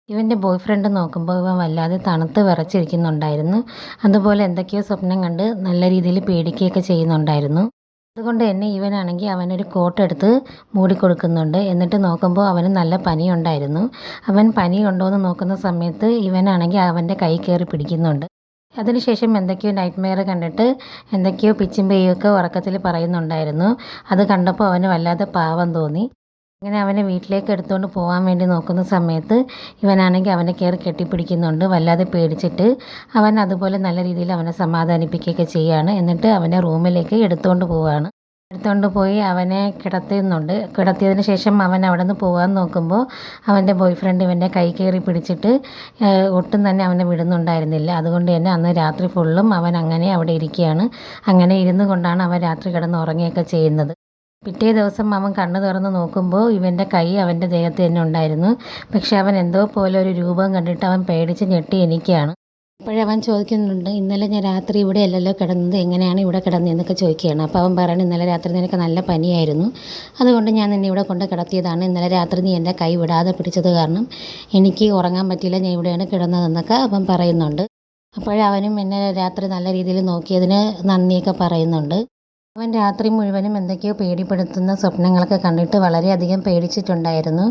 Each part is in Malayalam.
ഇവൻ്റെ ബോയ് ഫ്രണ്ട് നോക്കുമ്പോൾ ഇവൻ വല്ലാതെ തണുത്ത് വിറച്ചിരിക്കുന്നുണ്ടായിരുന്നു. അതുപോലെ എന്തൊക്കെയോ സ്വപ്നം കണ്ട് നല്ല രീതിയിൽ പേടിക്കുകയൊക്കെ ചെയ്യുന്നുണ്ടായിരുന്നു. അതുകൊണ്ട് തന്നെ ഇവനാണെങ്കിൽ അവനൊരു കോട്ടെടുത്ത് മൂടിക്കൊടുക്കുന്നുണ്ട്. എന്നിട്ട് നോക്കുമ്പോൾ അവന് നല്ല പനിയുണ്ടായിരുന്നു. അവൻ പനി ഉണ്ടോയെന്ന് നോക്കുന്ന സമയത്ത് ഇവനാണെങ്കിൽ അവൻ്റെ കൈ കയറി പിടിക്കുന്നുണ്ട്. അതിനുശേഷം എന്തൊക്കെയോ നൈറ്റ്മെയർ കണ്ടിട്ട് എന്തൊക്കെയോ പിച്ചും പേയൊക്കെ ഉറക്കത്തിൽ പറയുന്നുണ്ടായിരുന്നു. അത് കണ്ടപ്പോൾ അവന് വല്ലാതെ പാവം തോന്നി. അങ്ങനെ അവനെ വീട്ടിലേക്ക് എടുത്തുകൊണ്ട് പോകാൻ വേണ്ടി നോക്കുന്ന സമയത്ത് ഇവനാണെങ്കിൽ അവനെ കയറി കെട്ടിപ്പിടിക്കുന്നുണ്ട്. വല്ലാതെ പേടിച്ചിട്ട് അവൻ അതുപോലെ നല്ല രീതിയിൽ അവനെ സമാധാനിപ്പിക്കുകയൊക്കെ ചെയ്യുകയാണ്. എന്നിട്ട് അവനെ റൂമിലേക്ക് എടുത്തുകൊണ്ട് പോവുകയാണ്. എടുത്തുകൊണ്ട് പോയി അവനെ കിടത്തുന്നുണ്ട്. കിടത്തിയതിന് ശേഷം അവൻ അവിടെ നിന്ന് പോകാൻ നോക്കുമ്പോൾ അവൻ്റെ ബോയ് ഫ്രണ്ട് ഇവൻ്റെ കൈ കയറി പിടിച്ചിട്ട് ഒട്ടും തന്നെ അവനെ വിടുന്നുണ്ടായിരുന്നില്ല. അതുകൊണ്ട് തന്നെ അന്ന് രാത്രി ഫുള്ളും അവൻ അങ്ങനെ അവിടെ ഇരിക്കുകയാണ്. അങ്ങനെ ഇരുന്നു കൊണ്ടാണ് അവൻ രാത്രി കിടന്ന് ഉറങ്ങുകയൊക്കെ ചെയ്യുന്നത്. പിറ്റേ ദിവസം അവൻ കണ്ണു തുറന്ന് നോക്കുമ്പോൾ ഇവൻ്റെ കൈ അവൻ്റെ ദേഹത്ത് തന്നെ ഉണ്ടായിരുന്നു. പക്ഷെ അവൻ എന്തോ പോലെ ഒരു രൂപം കണ്ടിട്ട് അവൻ പേടിച്ച് ഞെട്ടി എണീക്കുകയാണ്. അപ്പോഴവൻ ചോദിക്കുന്നുണ്ട്, ഇന്നലെ ഞാൻ രാത്രി ഇവിടെ അല്ലല്ലോ കിടന്നത്, എങ്ങനെയാണ് ഇവിടെ കിടന്നതെന്നൊക്കെ ചോദിക്കുകയാണ്. അപ്പോൾ അവൻ പറയണം, ഇന്നലെ രാത്രി നിനക്ക് നല്ല പനിയായിരുന്നു, അതുകൊണ്ട് ഞാൻ നിന്നെ ഇവിടെ കൊണ്ട് കിടത്തിയതാണ്. ഇന്നലെ രാത്രി നീ എൻ്റെ കൈ വിടാതെ പിടിച്ചത് കാരണം എനിക്ക് ഉറങ്ങാൻ പറ്റിയില്ല, ഞാൻ ഇവിടെയാണ് കിടന്നതെന്നൊക്കെ അവൻ പറയുന്നുണ്ട്. അപ്പോഴവനും എന്നെ രാത്രി നല്ല രീതിയിൽ നോക്കിയതിന് നന്ദിയൊക്കെ പറയുന്നുണ്ട്. അവൻ രാത്രി മുഴുവനും എന്തൊക്കെയോ പേടിപ്പെടുത്തുന്ന സ്വപ്നങ്ങളൊക്കെ കണ്ടിട്ട് വളരെയധികം പേടിച്ചിട്ടുണ്ടായിരുന്നു.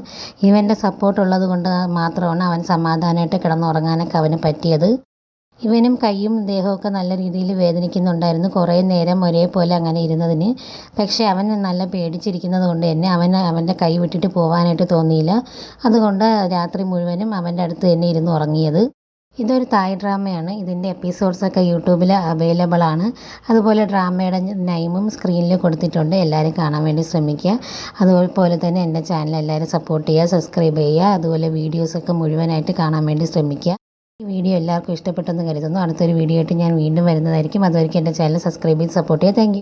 ഇവൻ്റെ സപ്പോർട്ട് ഉള്ളത് കൊണ്ട് മാത്രമാണ് അവൻ സമാധാനമായിട്ട് കിടന്നുറങ്ങാനൊക്കെ അവന് പറ്റിയത്. ഇവനും കൈയും ദേഹമൊക്കെ നല്ല രീതിയിൽ വേദനിക്കുന്നുണ്ടായിരുന്നു കുറേ നേരം ഒരേപോലെ അങ്ങനെ ഇരുന്നതിന്. പക്ഷേ അവൻ നല്ല പേടിച്ചിരിക്കുന്നത് കൊണ്ട് തന്നെ അവൻ്റെ കൈ വിട്ടിട്ട് പോകാനായിട്ട് തോന്നിയില്ല. അതുകൊണ്ട് രാത്രി മുഴുവനും അവൻ്റെ അടുത്ത് തന്നെ ഇരുന്ന് ഉറങ്ങിയത്. ഇതൊരു തായ് ഡ്രാമയാണ്. ഇതിൻ്റെ എപ്പിസോഡ്സൊക്കെ യൂട്യൂബിൽ അവൈലബിൾ ആണ്. അതുപോലെ ഡ്രാമയുടെ നെയിമും സ്ക്രീനിൽ കൊടുത്തിട്ടുണ്ട്. എല്ലാവരും കാണാൻ വേണ്ടി ശ്രമിക്കുക. അതുപോലെ തന്നെ എൻ്റെ ചാനൽ എല്ലാവരും സപ്പോർട്ട് ചെയ്യുക, സബ്സ്ക്രൈബ് ചെയ്യുക. അതുപോലെ വീഡിയോസൊക്കെ മുഴുവനായിട്ട് കാണാൻ വേണ്ടി ശ്രമിക്കുക. ഈ വീഡിയോ എല്ലാവർക്കും ഇഷ്ടപ്പെട്ടെന്ന് കരുതുന്നു. അടുത്തൊരു വീഡിയോ ആയിട്ട് ഞാൻ വീണ്ടും വരുന്നതായിരിക്കും. അതുവരെയ്ക്കും എൻ്റെ ചാനൽ സബ്സ്ക്രൈബ് ചെയ്ത് സപ്പോർട്ട് ചെയ്യുക. Thank you.